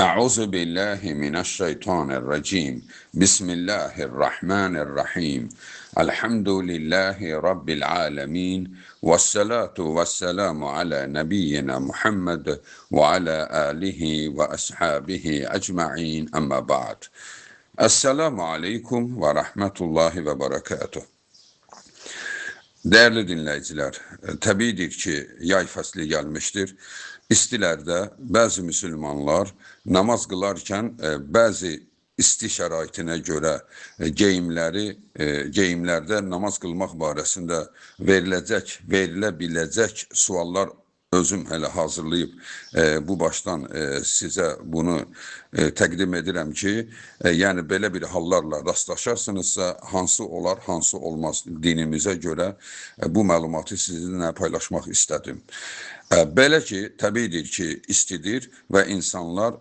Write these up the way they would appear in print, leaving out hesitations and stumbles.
أعوذ بالله من الشيطان الرجيم بسم الله الرحمن الرحيم الحمد لله رب العالمين والصلاة والسلام على نبينا محمد وعلى آله وأصحابه أجمعين أما بعد Esselamu Aleyküm ve Rahmetullahi ve Berekatuhu. Değerli dinleyiciler, təbiidir ki, yay fəsli gəlmişdir. İstilərdə bəzi müsəlmanlar namaz qılarkən bəzi isti şəraitinə görə geyimlərdə namaz qılmaq barəsində verilə biləcək suallar özüm hələ hazırlayıb bu başdan sizə bunu təqdim edirəm ki, yəni belə bir hallarla rastlaşarsınızsa hansı olar, hansı olmaz dinimizə görə bu məlumatı sizinlə paylaşmaq istədim. Belə ki, təbiidir ki, istidir və insanlar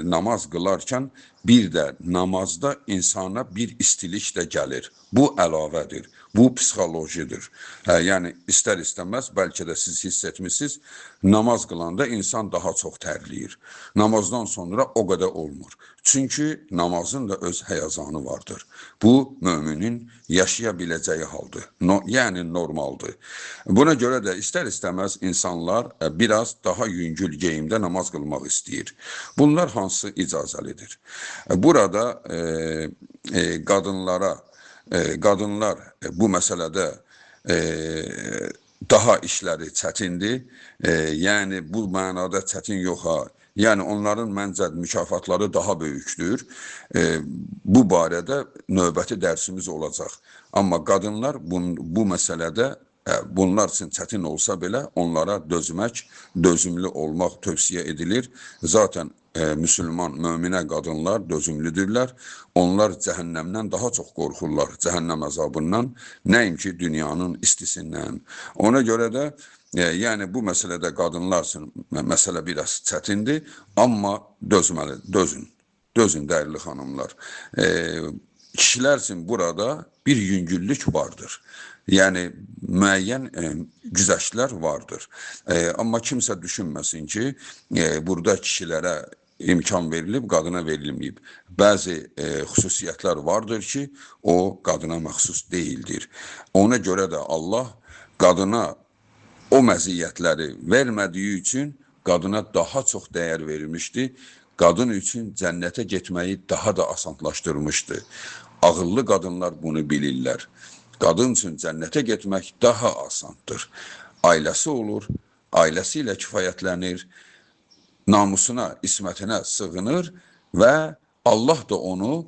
namaz qılarkən bir də namazda insana bir istilik də gəlir. Bu əlavədir, bu psixolojidir. Yəni, istər-istəməz, bəlkə də siz hiss etmişsiniz, namaz qılanda insan daha çox tərləyir. Namazdan sonra o qədər olmur. Çünki namazın da öz həyazanı vardır. Bu, müminin yaşaya biləcəyi haldır. Yəni, normaldır. Buna görə də istər-istəməz insanlar biraz daha yüngül geyimdə namaz qılmaq istəyir. Bunlar hansı icazəlidir? Burada qadınlar bu məsələdə daha işləri çətindir. Yəni, bu mənada çətin yox ha. Yəni, onların məncə mükafatları daha böyükdür. Bu barədə növbəti dərsimiz olacaq. Amma qadınlar bu məsələdə bunlar üçün çətin olsa belə onlara dözümlü olmaq tövsiyə edilir. Zaten müsəlman, möminə qadınlar dözümlüdürlər. Onlar cəhənnəmdən daha çox qorxurlar, cəhənnəm əzabından, nəinki dünyanın istisindən. Ona görə də yəni bu məsələdə qadınlar üçün məsələ biraz çətindir, amma dözün dəyərli xanımlar. Kişilər üçün burada bir yüngüllük vardır. Yəni, müəyyən güzəştlər vardır. Amma kimsə düşünməsin ki, burada kişilərə imkan verilib, qadına verilməyib. Bəzi xüsusiyyətlər vardır ki, o qadına məxsus deyildir. Ona görə də Allah qadına o məziyyətləri vermədiyi üçün qadına daha çox dəyər verilmişdi. Qadın üçün cənnətə getməyi daha da asanlaşdırmışdı. Ağıllı qadınlar bunu bilirlər. Qadın üçün cənnətə getmək daha asandır. Ailəsi olur, ailəsi ilə kifayətlənir, namusuna, ismətinə sığınır və Allah da onu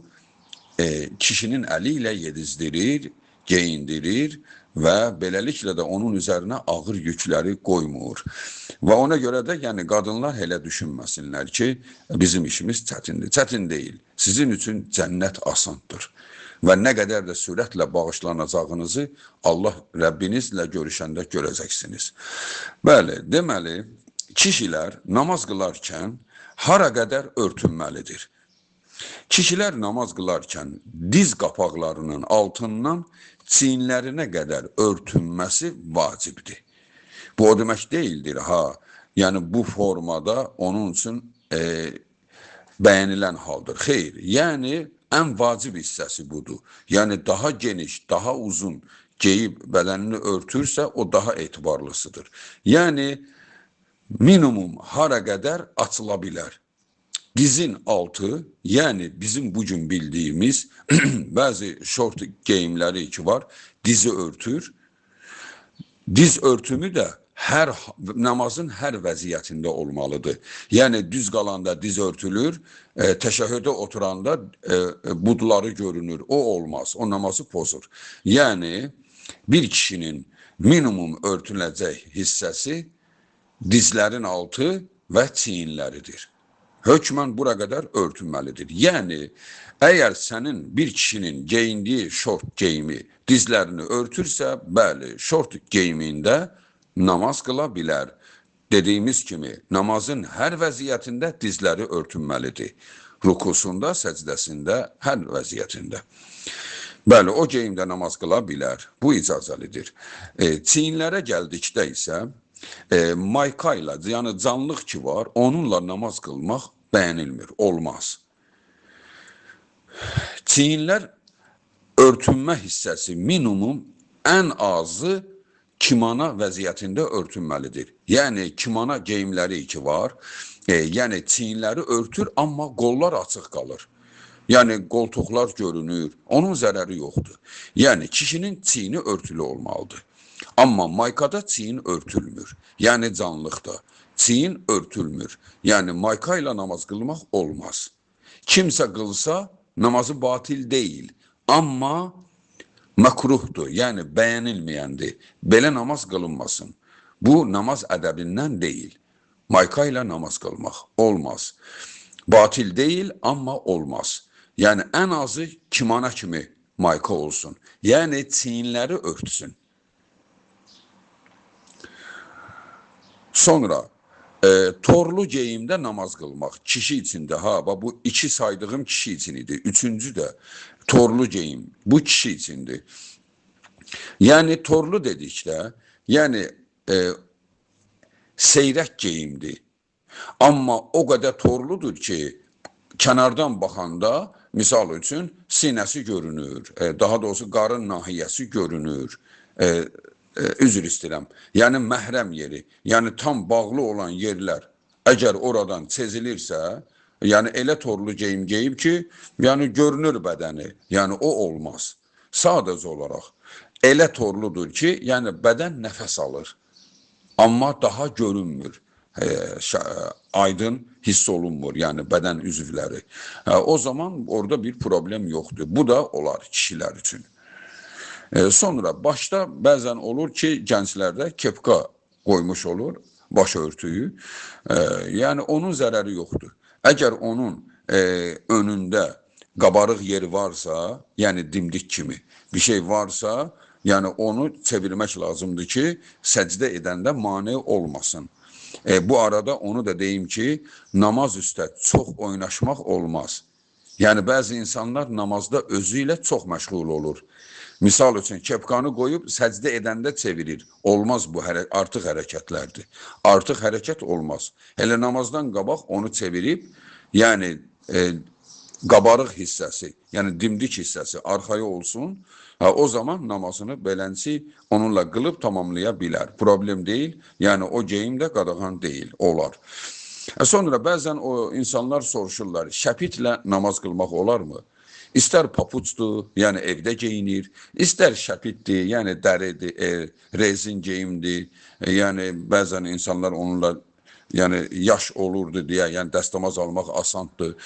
kişinin əli ilə yedizdirir, geyindirir və beləliklə də onun üzərinə ağır yükləri qoymur. Və ona görə də yəni qadınlar elə düşünməsinlər ki, bizim işimiz çətindir. Çətin deyil. Sizin üçün cənnət asandır. Və nə qədər də sürətlə bağışlanacağınızı Allah Rəbbinizlə görüşəndə görəcəksiniz. Bəli, deməli, kişilər namaz qılarkən hara qədər örtünməlidir? Kişilər namaz qılarkən diz qapaqlarının altından çiyinlərinə qədər örtünməsi vacibdir. Bu o demək deyildir, yəni bu formada onun üçün bəyənilən haldır. Xeyr, yəni ən vacib hissəsi budur. Yəni daha geniş, daha uzun geyib bədənini örtürsə, o daha etibarlısıdır. Yəni minimum hara qədər açıla bilər. Dizin altı, yəni bizim bugün bildiyimiz bəzi şort geyimləri ki var, dizi örtür. Diz örtümü də namazın hər vəziyyətində olmalıdır. Yəni, düz qalanda diz örtülür, təşəhhüdə oturanda budları görünür. O olmaz, o namazı pozur. Yəni, bir kişinin minimum örtüləcək hissəsi dizlərin altı və çiyinləridir. Hökmən bura qədər örtünməlidir. Yəni, əgər sənin bir kişinin geyindiyi şort geyimi dizlərini örtürsə, bəli, şort geyimində namaz qıla bilər. Dediyimiz kimi, namazın hər vəziyyətində dizləri örtünməlidir. Rukusunda, səcdəsində, hər vəziyyətində. Bəli, o geyimdə namaz qıla bilər. Bu icazəlidir. Çiyinlərə gəldikdə isə mayka ilə, yəni canlıq ki var, onunla namaz qılmaq bəyənilmir, olmaz. Çiyinlər örtünmə hissəsi minimum ən azı kimana vəziyyətində örtünməlidir. Yəni kimana geyimləri ki var, yəni çiyinləri örtür, amma qollar açıq qalır. Yəni qoltuqlar görünür, onun zərəri yoxdur. Yəni kişinin çiyini örtülü olmalıdır. Amma maykada çiyin örtülmür. Yəni canlıqda çiyin örtülmür. Yəni mayka ilə namaz qılmaq olmaz. Kimsə qılsa namazı batil deyil, amma məkruhdur, yəni bəyənilməyəndir. Belə namaz qılınmasın. Bu namaz ədəbindən deyil. Mayka ilə namaz qılmaq olmaz. Batil deyil, amma olmaz. Yəni ən azı kimana kimi mayka olsun. Yəni çiyinləri örtsün. Sonra torlu geyimdə namaz qılmaq kişi içində, bu iki saydığım kişi için idi. Üçüncü də torlu geyim, bu kişi içindir. Yəni torlu dedikdə, yəni seyrək geyimdir. Amma o qədər torludur ki, kənardan baxanda, misal üçün, sinəsi görünür, daha doğrusu qarın nahiyəsi görünür, üzr istəyirəm, yəni məhrəm yeri, yəni tam bağlı olan yerlər, əgər oradan çezilirsə, yəni elə torlu geyim geyib ki, yəni görünür bədəni, yəni o olmaz. Sadəcə olaraq, elə torludur ki, yəni bədən nəfəs alır, amma daha görünmür, aydın hiss olunmur, yəni bədən üzvləri. O zaman orada bir problem yoxdur. Bu da olar kişilər üçün. Sonra başda bəzən olur ki, gənclərdə kepka qoymuş olur, baş örtüyü. Yəni onun zərəri yoxdur. Əgər onun önündə qabarıq yeri varsa, yəni dimdik kimi bir şey varsa, yəni onu çevirmək lazımdır ki, səcdə edəndə mane olmasın. Bu arada onu da deyim ki, namaz üstə çox oynaşmaq olmaz. Yəni bəzi insanlar namazda özü ilə çox məşğul olur. Misal üçün, kepkanı qoyub səcdə edəndə çevirir. Olmaz bu, artıq hərəkətlərdir. Artıq hərəkət olmaz. Hələ namazdan qabaq onu çevirib, yəni qabarıq hissəsi, yəni dimdik hissəsi arxaya olsun, o zaman namazını beləncə onunla qılıb tamamlaya bilər. Problem deyil, yəni o geyim də qadağan deyil, olar. Sonra bəzən o insanlar soruşurlar, şəpitlə namaz qılmaq olarmı? İstər papuçdur, yəni evdə geyinir, istər şəpitdir, yəni dəridir, rezin geyimdir, yəni bəzən insanlar onunla yəni yaş olurdu deyə, yəni dəstəmaz almaq asandır.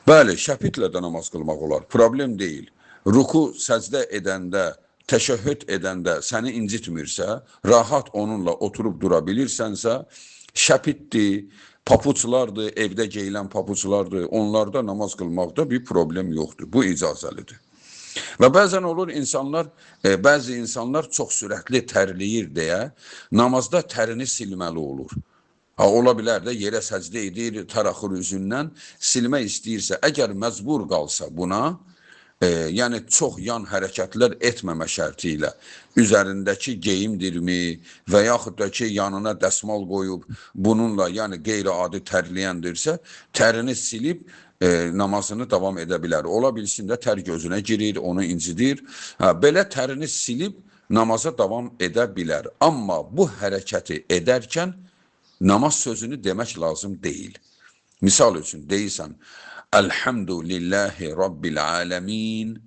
Bəli, şəpitlə də namaz qılmaq olar, problem deyil. Ruku səcdə edəndə, təşəhhüd edəndə səni incitmirsə, rahat onunla oturub dura bilirsənsə, şəpitdir, papuçlardır, evdə geyilən papuçlardır, onlarda namaz qılmaqda bir problem yoxdur, bu icazəlidir. Və bəzən olur bəzi insanlar çox sürətli tərləyir deyə, namazda tərini silməli olur. Ola bilər də yerə səcdə edir, taraxır üzündən, silmək istəyirsə, əgər məcbur qalsa buna, yəni çox yan hərəkətlər etməmə şərti ilə üzərindəki geyimdirmi və yaxud da ki, yanına dəsmal qoyub bununla, yəni qeyri-adi tərləyəndirsə, tərini silib namazını davam edə bilər. Ola bilsin də tər gözünə girir, onu incidir. Belə tərini silib namaza davam edə bilər. Amma bu hərəkəti edərkən namaz sözünü demək lazım deyil. Misal üçün deyirsən, Elhamdülillahi Rabbil alemin,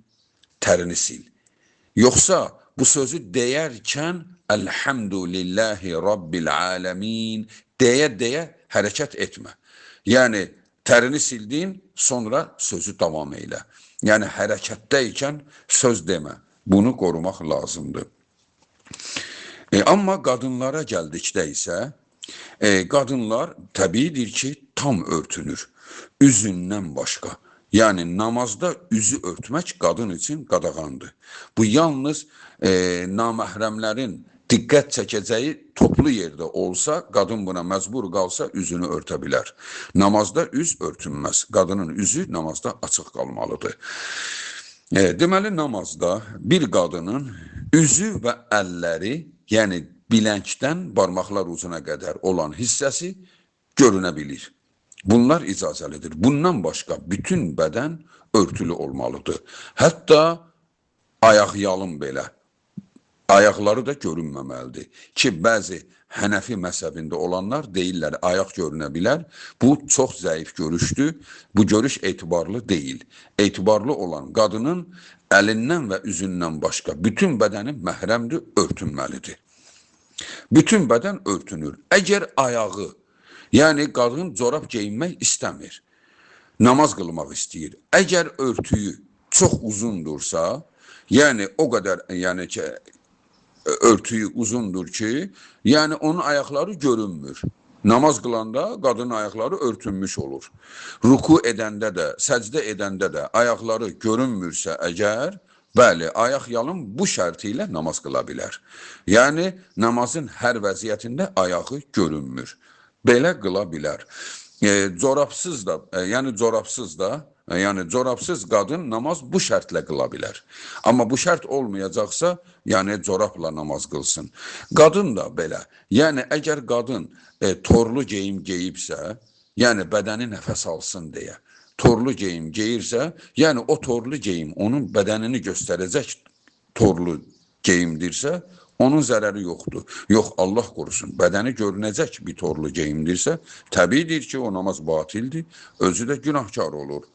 tərini sil. Yoxsa bu sözü deyərkən Elhamdülillahi Rabbil alemin deyə hərəkət etmə. Yəni tərini sildin, sonra sözü davam eylə. Yəni hərəkətdəykən söz demə. Bunu qorumaq lazımdır. Amma qadınlara gəldikdə isə, qadınlar təbiidir ki, tam örtünür. Üzündən başqa. Yəni namazda üzü örtmək qadın üçün qadağandır. Bu yalnız naməhrəmlərin diqqət çəkəcəyi toplu yerdə olsa, qadın buna məcbur qalsa üzünü örtə bilər. Namazda üz örtünməz. Qadının üzü namazda açıq qalmalıdır. Deməli, namazda bir qadının üzü və əlləri, yəni bilənkdən barmaqlar ucuna qədər olan hissəsi görünə bilir. Bunlar icazəlidir. Bundan başqa bütün bədən örtülü olmalıdır. Hətta ayaqyalın belə. Ayaqları da görünməməlidir. Ki, bəzi Hənəfi məzhəbində olanlar deyirlər, ayaq görünə bilər. Bu çox zəif görüşdür. Bu görüş etibarlı deyil. Etibarlı olan qadının əlindən və üzündən başqa bütün bədəni məhrəmdir, örtünməlidir. Bütün bədən örtünür. Əgər ayağı, yəni qadın corab geyinmək istəmir, namaz qılmaq istəyir. Əgər örtüyü çox uzundursa, yəni o qədər, yəni ki, örtüyü uzundur ki, yəni onun ayaqları görünmür. Namaz qılanda qadının ayaqları örtünmüş olur. Ruku edəndə də, səcdə edəndə də ayaqları görünmürsə əgər, bəli, ayaq yalın bu şərti ilə namaz qıla bilər. Yəni, namazın hər vəziyyətində ayağı görünmür. Belə qıla bilər. Corabsız da, yəni corabsız qadın namaz bu şərtlə qıla bilər. Amma bu şərt olmayacaqsa, yəni corabla namaz qılsın. Qadın da belə, yəni əgər qadın torlu geyim geyibsə, yəni bədəni nəfəs alsın deyə, torlu geyim geyirsə, yəni o torlu geyim onun bədənini göstərəcək torlu geyimdirsə, onun zərəri yoxdur. Yox, Allah qorusun, bədəni görünəcək bir torlu geyimdirsə, təbiidir ki, o namaz batildir, özü də günahkar olur.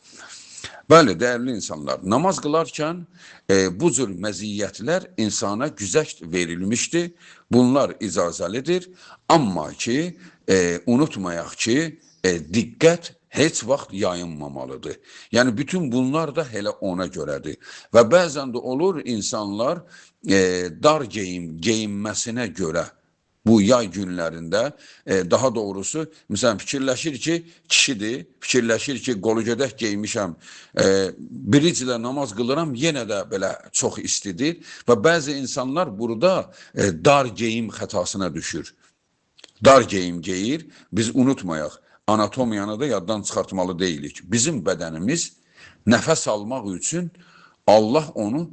Bəli, dəyərli insanlar, namaz qılarkən bu cür məziyyətlər insana güzəşt verilmişdir. Bunlar icazəlidir. Amma ki, unutmayaq ki, diqqət heç vaxt yayınmamalıdır. Yəni, bütün bunlar da elə ona görədir. Və bəzən də olur, insanlar dar geyinməsinə görə bu yay günlərində, daha doğrusu, məsələn, fikirləşir ki, kişidir, fikirləşir ki, qolu gödək geymişəm, biricilə namaz qılıram, yenə də belə çox istidir və bəzi insanlar burada dar geyim xətasına düşür. Dar geyim geyir, biz unutmayaq, anatomiyanı da yaddan çıxartmalı deyilik. Bizim bədənimiz nəfəs almaq üçün Allah onu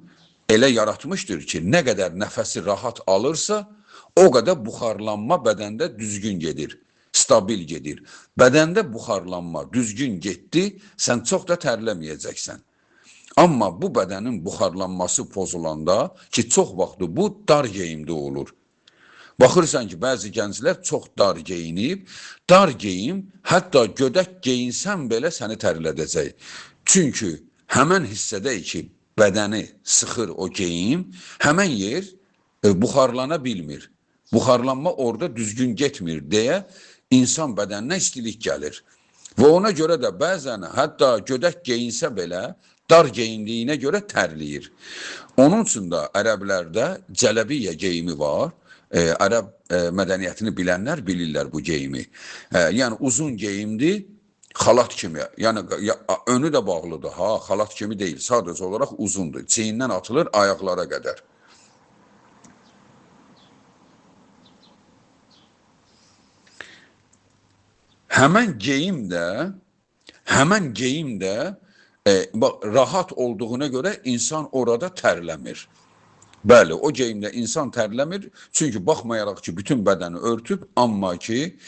elə yaratmışdır ki, nə qədər nəfəsi rahat alırsa, o qədər buxarlanma bədəndə düzgün gedir, stabil gedir. Bədəndə buxarlanma düzgün getdi, sən çox da tərləməyəcəksən. Amma bu bədənin buxarlanması pozulanda ki, çox vaxtı bu dar geyimdə olur. Baxırsan ki, bəzi gənclər çox dar geyinib, dar geyim, hətta gödək geyinsən belə səni tərlədəcək. Çünki həmən hissədə ki, bədəni sıxır o geyim, həmən yer buxarlana bilmir. Buxarlanma orada düzgün getmir deyə insan bədəninə istilik gəlir. Və ona görə də bəzən hətta gödək geyinsə belə dar geyindiyinə görə tərləyir. Onun üçün də ərəblərdə cələbiyyə geyimi var. Ərəb mədəniyyətini bilənlər bilirlər bu geyimi. Yəni uzun geyimdir, xalat kimi. Yəni önü də bağlıdır, xalat kimi deyil, sadəcə olaraq uzundur. Çiyindən atılır ayaqlara qədər. Həmən geyim də rahat olduğuna görə insan orada tərləmir. Bəli, o geyimdə insan tərləmir, çünki baxmayaraq ki, bütün bədəni örtüb, amma ki,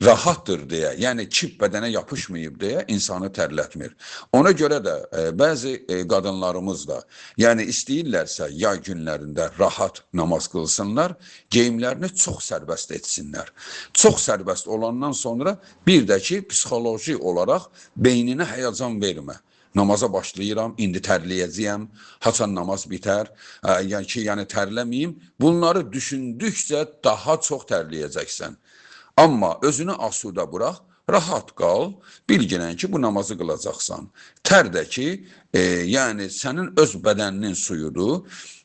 rahatdır deyə, yəni kip bədənə yapışmayıb deyə insanı tərlətmir. Ona görə də bəzi qadınlarımız da, yəni istəyirlərsə yay günlərində rahat namaz qılsınlar, geyimlərini çox sərbəst etsinlər. Çox sərbəst olandan sonra bir də ki, psixoloji olaraq beyninə həyəcan vermə. Namaza başlayıram, indi tərləyəcəyəm, haçan namaz bitər, yəni tərləməyim. Bunları düşündükcə daha çox tərləyəcəksən. Amma özünü asuda burax, rahat qal, bilginən ki, bu namazı qılacaqsan. Tər də ki, yəni sənin öz bədəninin suyudur,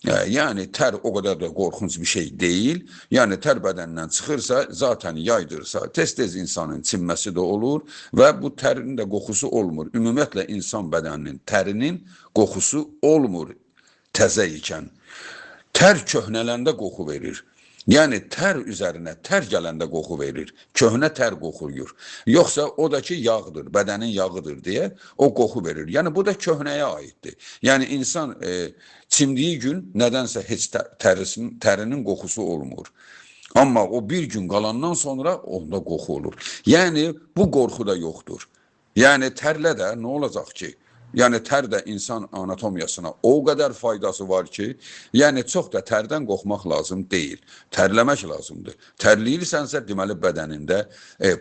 yəni tər o qədər də qorxunc bir şey deyil. Yəni tər bədəndən çıxırsa, zaten yaydırsa, tez-tez insanın çinməsi də olur və bu tərin də qoxusu olmur. Ümumiyyətlə insan bədəninin tərinin qoxusu olmur təzə ikən. Tər köhnələndə qoxu verir. Yəni tər üzərinə tər gələndə qoxu verir, köhnə tər qoxuyur. Yoxsa o da ki, yağdır, bədənin yağıdır deyə o qoxu verir. Yəni bu da köhnəyə aiddir. Yəni insan çimdiyi gün nədənsə heç tərinin qoxusu olmur. Amma o bir gün qalandan sonra onda qorxu olur. Yəni bu qorxu da yoxdur. Yəni tərlə də nə olacaq ki? Yəni tər də insan anatomiyasına o qədər faydası var ki, yəni çox da tərdən qorxmaq lazım deyil. Tərləmək lazımdır. Tərləyirsənsə, deməli bədənində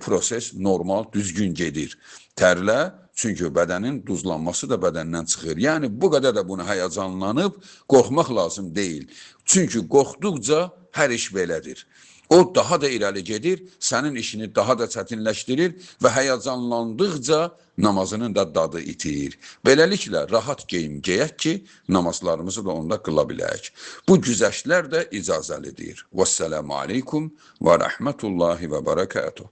proses normal, düzgün gedir. Tərlə, çünki bədənin duzlanması da bədəndən çıxır. Yəni bu qədər də bunu həyəcanlanıb qorxmaq lazım deyil. Çünki qorxduqca hər iş belədir. O daha da irəli gedir, sənin işini daha da çətinləşdirir və həyəcanlandıqca namazının da dadı itir. Beləliklə, rahat geyim geyək ki, namazlarımızı da onda qıla bilək. Bu güzəştlər də icazəlidir. Vəssalamu aleykum və rəhmətullahi və bərəkətuhu.